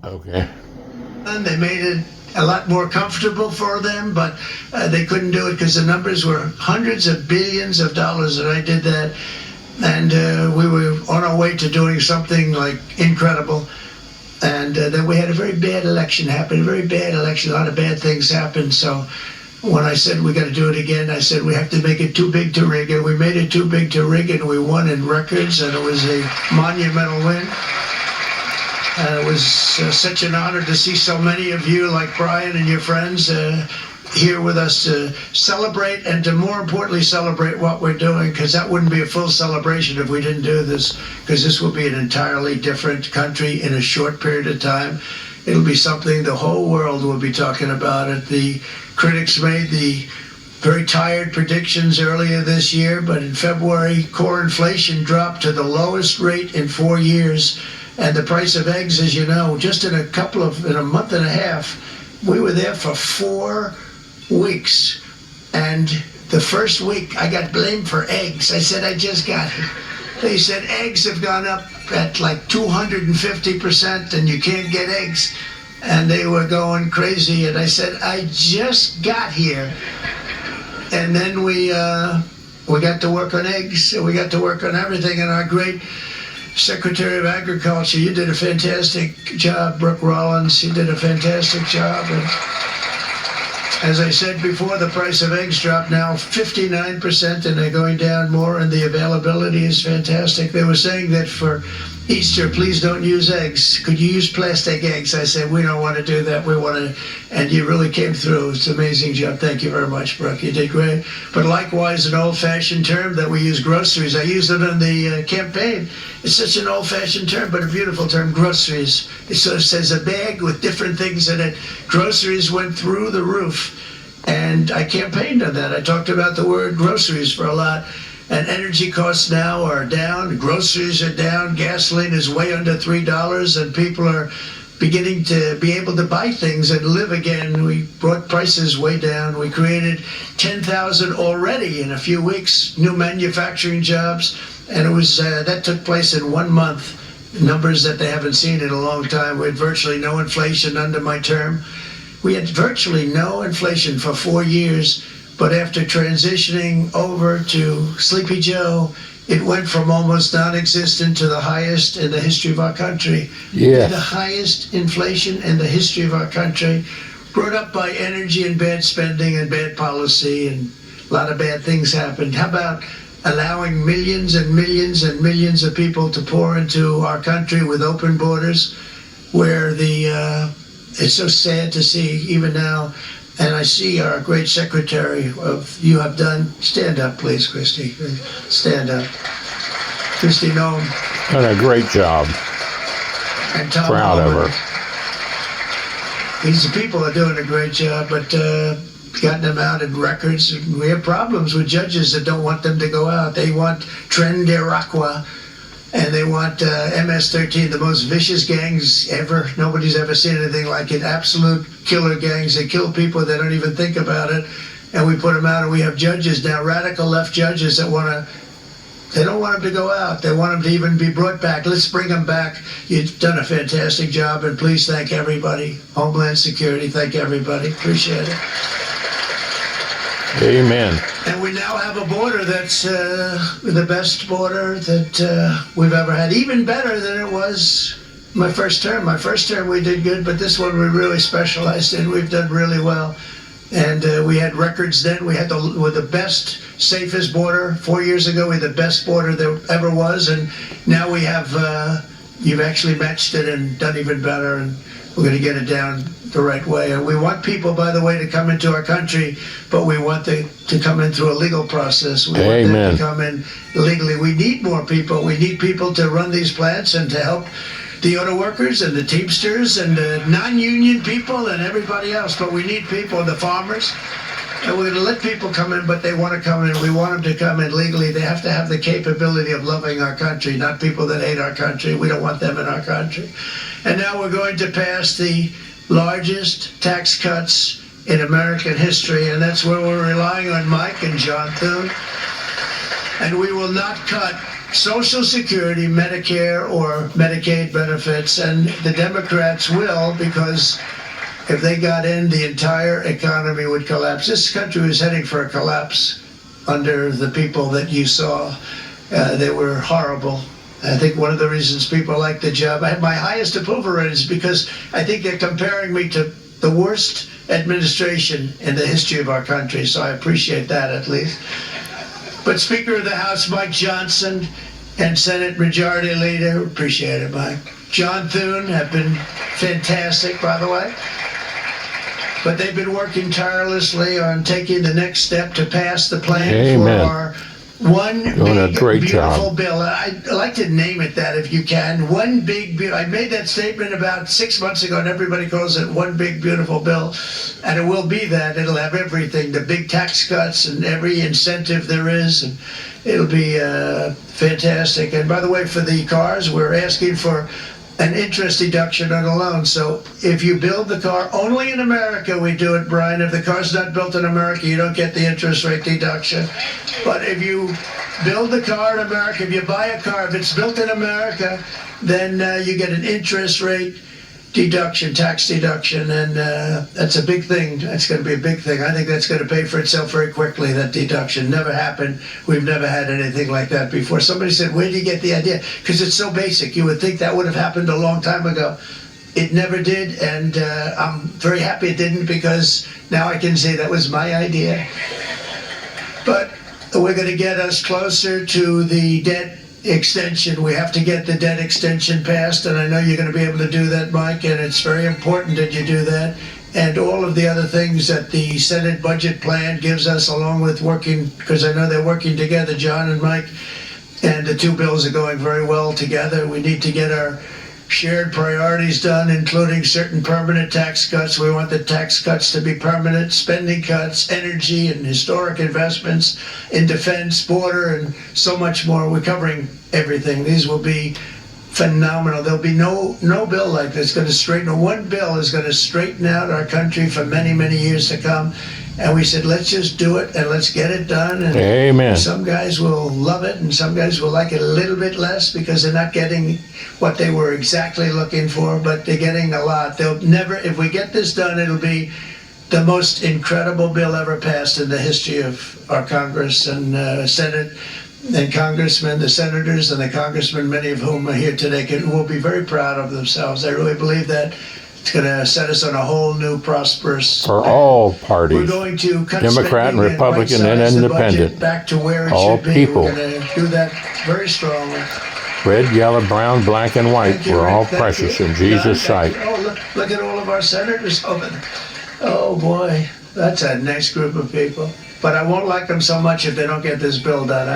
Okay. And they made it a lot more comfortable for them, but they couldn't do it because the numbers were hundreds of billions of dollars, and I did that. And we were on our way to doing something like incredible. And then we had a very bad election happen, a very bad election. A lot of bad things happened. So when I said we got to do it again, I said we have to make it too big to rig. And we made it too big to rig, and we won in records, and it was a monumental win. It was such an honor to see so many of you, like Brian and your friends, here with us to celebrate, and to more importantly celebrate what we're doing, because that wouldn't be a full celebration if we didn't do this, because this will be an entirely different country in a short period of time. It'll be something the whole world will be talking about it. The critics made the very tired predictions earlier this year, but in February, core inflation dropped to the lowest rate in 4 years. And the price of eggs, as you know, just in a month and a half, we were there for 4 weeks. And the first week I got blamed for eggs. I said, I just got it. They said eggs have gone up at like 250% and you can't get eggs. And they were going crazy. And I said, I just got here. And then we got to work on eggs. We got to work on everything. And our great Secretary of Agriculture, you did a fantastic job. Brooke Rollins, you did a fantastic job. And as I said before, the price of eggs dropped now 59%, and they're going down more, and the availability is fantastic. They were saying that for Easter, please don't use eggs. Could you use plastic eggs? I said, we don't want to do that. We want to, and you really came through. It's an amazing job. Thank you very much, Brooke. You did great. But likewise, an old-fashioned term that we use, groceries. I used it in the campaign. It's such an old-fashioned term, but a beautiful term, groceries. It sort of says a bag with different things in it. Groceries went through the roof, and I campaigned on that. I talked about the word groceries for a lot. And energy costs now are down, groceries are down, gasoline is way under $3, and people are beginning to be able to buy things and live again. We brought prices way down. We created 10,000 already in a few weeks, new manufacturing jobs, and it was that took place in 1 month, numbers that they haven't seen in a long time. We had virtually no inflation under my term. We had virtually no inflation for 4 years. But after transitioning over to Sleepy Joe, it went from almost non-existent to the highest in the history of our country. Yes. The highest inflation in the history of our country, brought up by energy and bad spending and bad policy, and a lot of bad things happened. How about allowing millions and millions and millions of people to pour into our country with open borders, where it's so sad to see even now. And I see our great secretary you have done. Stand up, please, Christy. Stand up. Christy Noem. Done a great job. And Tom Proud of her. These people are doing a great job, but gotten them out in records. We have problems with judges that don't want them to go out. They want Tren de Aragua, and they want MS-13, the most vicious gangs ever. Nobody's ever seen anything like it. Absolute killer gangs. They kill people. They don't even think about it. And we put them out, and we have judges now, radical left judges that they don't want them to go out. They want them to even be brought back. Let's bring them back. You've done a fantastic job, and please thank everybody. Homeland Security, thank everybody. Appreciate it. Amen. And we now have a border that's the best border that we've ever had, even better than it was my first term. My first term we did good, but this one we really specialized in. We've done really well. And we had records then. We had the best, safest border. 4 years ago, we had the best border there ever was. And now we have, you've actually matched it and done even better. And we're going to get it down the right way. And we want people, by the way, to come into our country, but we want them to come in through a legal process. We want them to come in legally. We need more people. We need people to run these plants and to help the auto workers and the Teamsters and the non-union people and everybody else. But we need people, the farmers. And we're going to let people come in, but they want to come in. We want them to come in legally. They have to have the capability of loving our country, not people that hate our country. We don't want them in our country. And now we're going to pass the largest tax cuts in American history, and that's where we're relying on Mike and John Thune. And we will not cut Social Security, Medicare, or Medicaid benefits, and the Democrats will, because if they got in, the entire economy would collapse. This country was heading for a collapse under the people that you saw. They were horrible. I think one of the reasons people like the job, I have my highest approval ratings because I think they're comparing me to the worst administration in the history of our country, so I appreciate that at least. But Speaker of the House Mike Johnson and Senate Majority Leader, appreciate it, Mike. John Thune have been fantastic, by the way. But they've been working tirelessly on taking the next step to pass the plan for our one big, beautiful bill. I'd like to name it that if you can. One big, I made that statement about 6 months ago, and everybody calls it one big, beautiful bill. And it will be that. It'll have everything, the big tax cuts and every incentive there is. And it'll be fantastic. And by the way, for the cars, we're asking for an interest deduction on a loan. So if you build the car, only in America we do it, Brian. If the car's not built in America, you don't get the interest rate deduction. But if you build the car in America, if you buy a car, if it's built in America, then you get an interest rate deduction, tax deduction, and that's a big thing. That's going to be a big thing. I think that's going to pay for itself very quickly, that deduction. Never happened. We've never had anything like that before. Somebody said, where did you get the idea? Because it's so basic. You would think that would have happened a long time ago. It never did, and I'm very happy it didn't, because now I can say that was my idea. But we're going to get us closer to the debt extension. We have to get the debt extension passed, and I know you're going to be able to do that, Mike, and it's very important that you do that. And all of the other things that the Senate budget plan gives us, along with working, because I know they're working together, John and Mike, and the two bills are going very well together. We need to get our shared priorities done, including certain permanent tax cuts. We want the tax cuts to be permanent, spending cuts, energy and historic investments in defense, border, and so much more. We're covering everything. These will be phenomenal. There'll be no bill like this going to straighten. One bill is going to straighten out our country for many, many years to come. And we said, let's just do it and let's get it done. And amen. Some guys will love it and some guys will like it a little bit less because they're not getting what they were exactly looking for, but they're getting a lot. They'll never, if we get this done, it'll be the most incredible bill ever passed in the history of our Congress and Senate and congressmen, the senators and the congressmen, many of whom are here today, will be very proud of themselves. I really believe that. It's going to set us on a whole new prosperous for all parties. We're going to cut Democrat and Republican and Independent. Back to where it all should be. People. We're going to do that very strongly. Red, yellow, brown, black, and white. We're all precious in Jesus' sight. Oh, look at all of our senators over there. Oh boy, that's a nice group of people. But I won't like them so much if they don't get this bill done.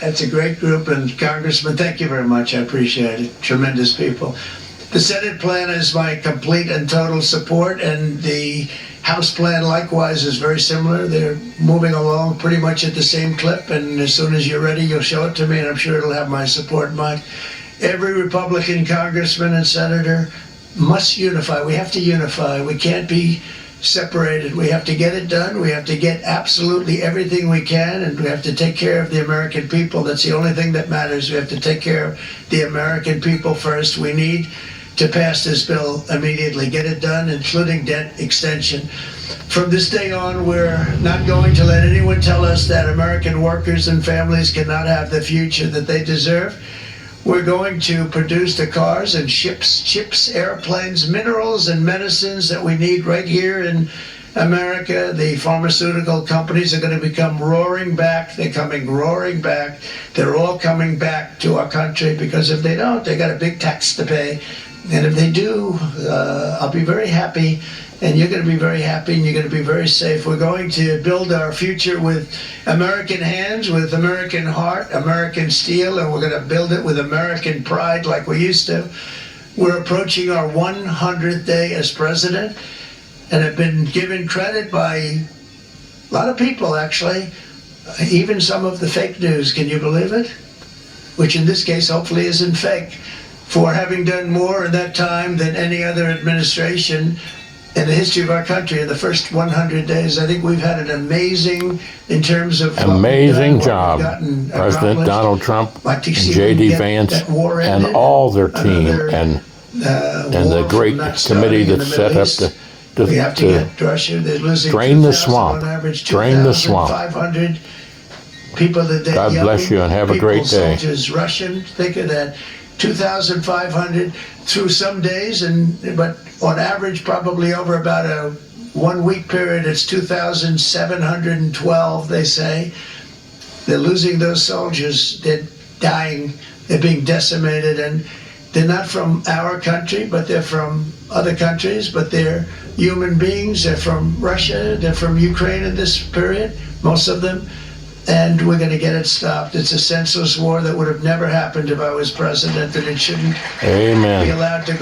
That's a great group, and Congressman, thank you very much. I appreciate it. Tremendous people. The Senate plan is my complete and total support, and the House plan likewise is very similar. They're moving along pretty much at the same clip, and as soon as you're ready, you'll show it to me, and I'm sure it'll have my support, Mike. Every Republican congressman and senator must unify. We have to unify. We can't be separated. We have to get it done. We have to get absolutely everything we can, and we have to take care of the American people. That's the only thing that matters. We have to take care of the American people first. We need to pass this bill immediately, get it done, including debt extension. From this day on, we're not going to let anyone tell us that American workers and families cannot have the future that they deserve. We're going to produce the cars and ships, chips, airplanes, minerals, and medicines that we need right here in America. The pharmaceutical companies are going to become roaring back. They're coming roaring back. They're all coming back to our country, because if they don't, they got a big tax to pay. And if they do, I'll be very happy, and you're going to be very happy, and you're going to be very safe. We're going to build our future with American hands, with American heart, American steel, and we're going to build it with American pride like we used to. We're approaching our 100th day as president, and have been given credit by a lot of people, actually, even some of the fake news. Can you believe it? Which in this case hopefully isn't fake, for having done more in that time than any other administration in the history of our country in the first 100 days. I think we've had an amazing, in terms of Amazing job. President Donald Trump, like to see J.D. them get Vance, that war and ended. all their team, Another, and the war great from not committee starting in that's the set Middle up East. to We have to get Russia. They're losing drain the 2,000 swamp. on average, Drain the swamp. 2,500 people that they God bless you and have a great day. Soldiers, Russian, think of that, 2,500 through some days, but on average, probably over about a 1 week period, it's 2,712. They say they're losing those soldiers. They're dying. They're being decimated, and they're not from our country, but they're from other countries. But they're human beings. They're from Russia. They're from Ukraine in this period, most of them. And we're going to get it stopped. It's a senseless war that would have never happened if I was president, and it shouldn't Amen. be allowed to go